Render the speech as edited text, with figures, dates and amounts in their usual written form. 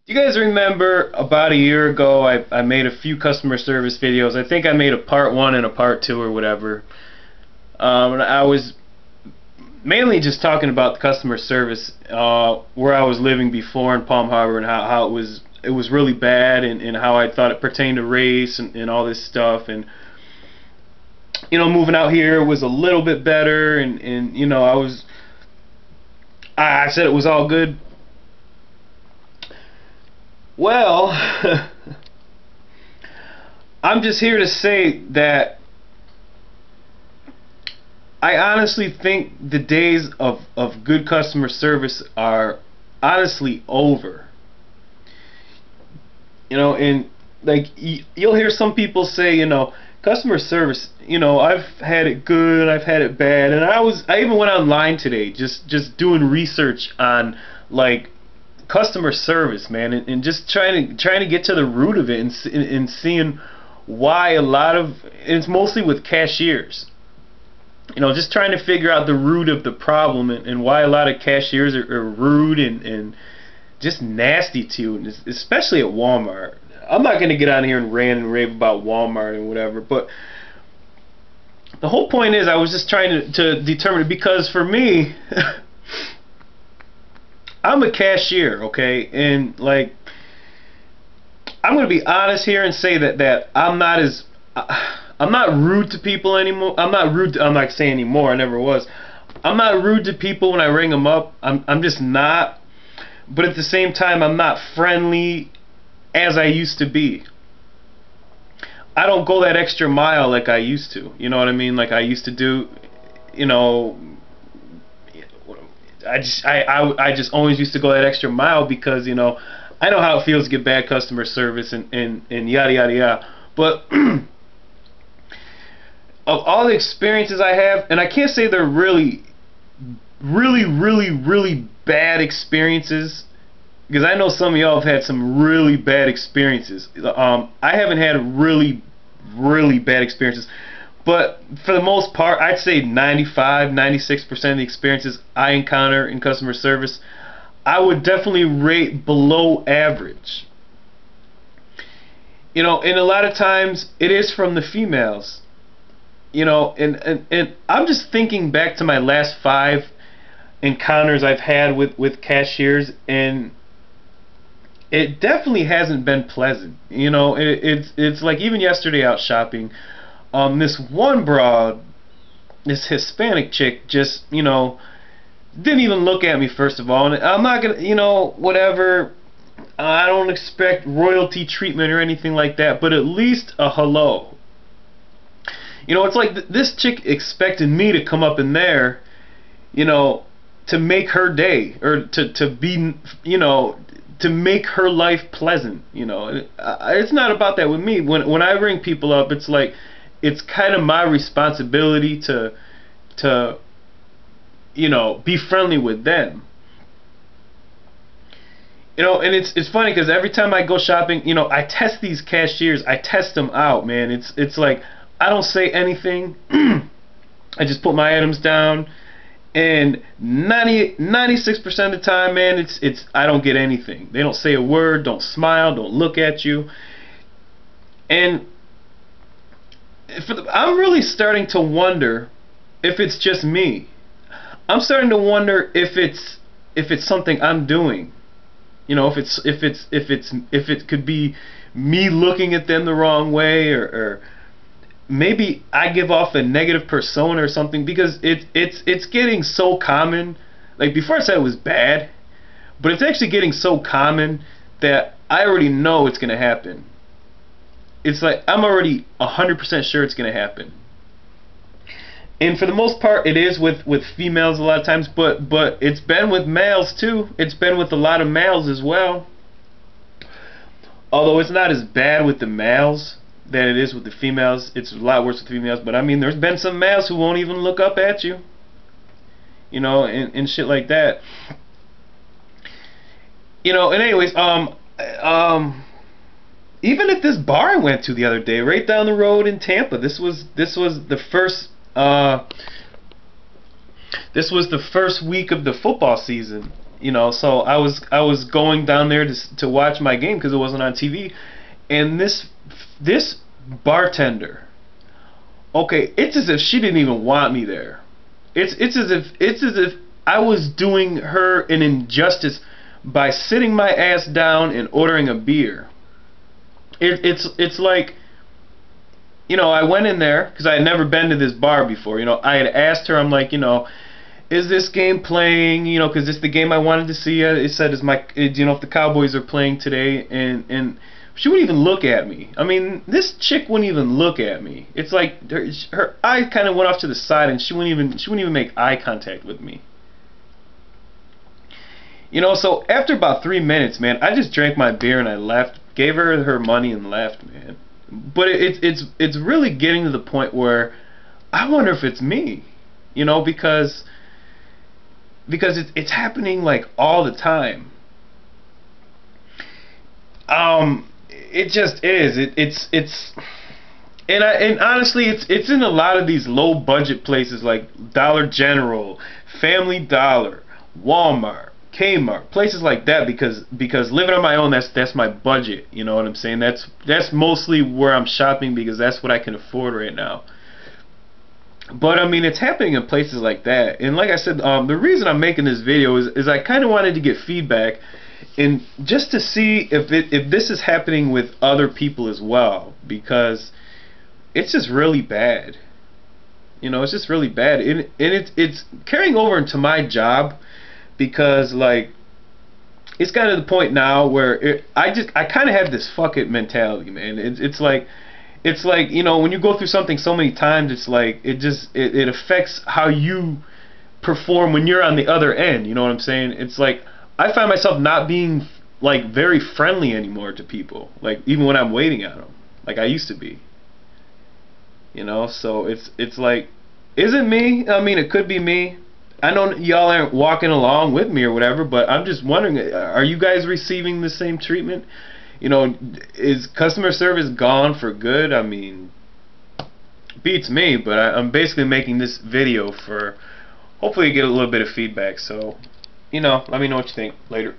Do you guys remember about a year ago I made a few customer service videos? I think I made a part one and a part two or whatever. And I was mainly just talking about the customer service where I was living before in Palm Harbor and how it was really bad and how I thought it pertained to race and all this stuff and moving out here was a little bit better and I said it was all good. Well, I'm just here to say that I honestly think the days of good customer service are honestly over. And like you'll hear some people say, customer service, I've had it good, I've had it bad, and I even went online today just doing research on like customer service, man, and just trying to get to the root of it and seeing why a lot of and it's mostly with cashiers. Just trying to figure out the root of the problem and why a lot of cashiers are rude and just nasty to you, especially at Walmart. I'm not going to get on here and rant and rave about Walmart and whatever, but the whole point is I was just trying to determine it because for me, I'm a cashier, okay, and like I'm going to be honest here and say that I'm not rude to people anymore. I'm not saying anymore. I never was. I'm not rude to people when I ring them up. I'm just not. But at the same time, I'm not friendly as I used to be. I don't go that extra mile like I used to. You know what I mean? Like I used to do. You know, I just always used to go that extra mile because I know how it feels to get bad customer service and yada yada yada. But of all the experiences I have, and I can't say they're really, really, really, really bad experiences, because I know some of y'all have had some really bad experiences. I haven't had really, really bad experiences, but for the most part, I'd say 95, 96% of the experiences I encounter in customer service, I would definitely rate below average. And a lot of times it is from the females. And I'm just thinking back to my last 5 encounters I've had with cashiers, and it definitely hasn't been pleasant. It's like even yesterday out shopping, this one broad, this Hispanic chick, just didn't even look at me first of all, and I'm not gonna, whatever. I don't expect royalty treatment or anything like that, but at least a hello. It's like this chick expected me to come up in there, to make her day or to be, to make her life pleasant. It's not about that with me. When I ring people up, it's like it's kind of my responsibility to be friendly with them. And it's funny because every time I go shopping, I test these cashiers. I test them out, man. It's like I don't say anything. I just put my items down, and 96% of the time, man, it's I don't get anything. They don't say a word, don't smile, don't look at you, and I'm really starting to wonder if it's just me. I'm starting to wonder if it's something I'm doing. If it could be me looking at them the wrong way, or maybe I give off a negative persona or something, because it's getting so common. Like before I said it was bad, but it's actually getting so common that I already know it's gonna happen. It's like I'm already 100% sure it's gonna happen. And for the most part, it is with females a lot of times, but it's been with males too. It's been with a lot of males as well. Although it's not as bad with the males than it is with the females. It's a lot worse with females. But I mean, there's been some males who won't even look up at you, and shit like that. And anyways, even at this bar I went to the other day, right down the road in Tampa, this was the first. This was the first week of the football season, So I was going down there to watch my game because it wasn't on TV, and this bartender, okay, it's as if she didn't even want me there. It's as if I was doing her an injustice by sitting my ass down and ordering a beer. It's like, I went in there because I had never been to this bar before. I had asked her, I'm like, is this game playing? Because it's the game I wanted to see. It said, if the Cowboys are playing today, and she wouldn't even look at me. I mean, this chick wouldn't even look at me. It's like her eye kind of went off to the side, and she wouldn't even make eye contact with me. So after about 3 minutes, man, I just drank my beer and I left, gave her money and left, man. But it's really getting to the point where I wonder if it's me, because it's happening like all the time. It just is. And honestly, it's in a lot of these low budget places like Dollar General, Family Dollar, Walmart, Kmart, places like that, because living on my own, that's my budget. You know what I'm saying? That's mostly where I'm shopping because that's what I can afford right now. But I mean, it's happening in places like that. And like I said, the reason I'm making this video is I kind of wanted to get feedback, and just to see if this is happening with other people as well, because it's just really bad. It's just really bad, and it's carrying over into my job, because like it's gotten to the point now where I kind of have this fuck it mentality, man. It's like when you go through something so many times, it's like it affects how you perform when you're on the other end. You know what I'm saying? It's like I find myself not being like very friendly anymore to people, like even when I'm waiting on them, like I used to be. So it's like, is it me? I mean, it could be me. I know y'all aren't walking along with me or whatever, but I'm just wondering, are you guys receiving the same treatment? Is customer service gone for good? I mean, beats me, but I'm basically making this video for hopefully get a little bit of feedback. So, let me know what you think. Later.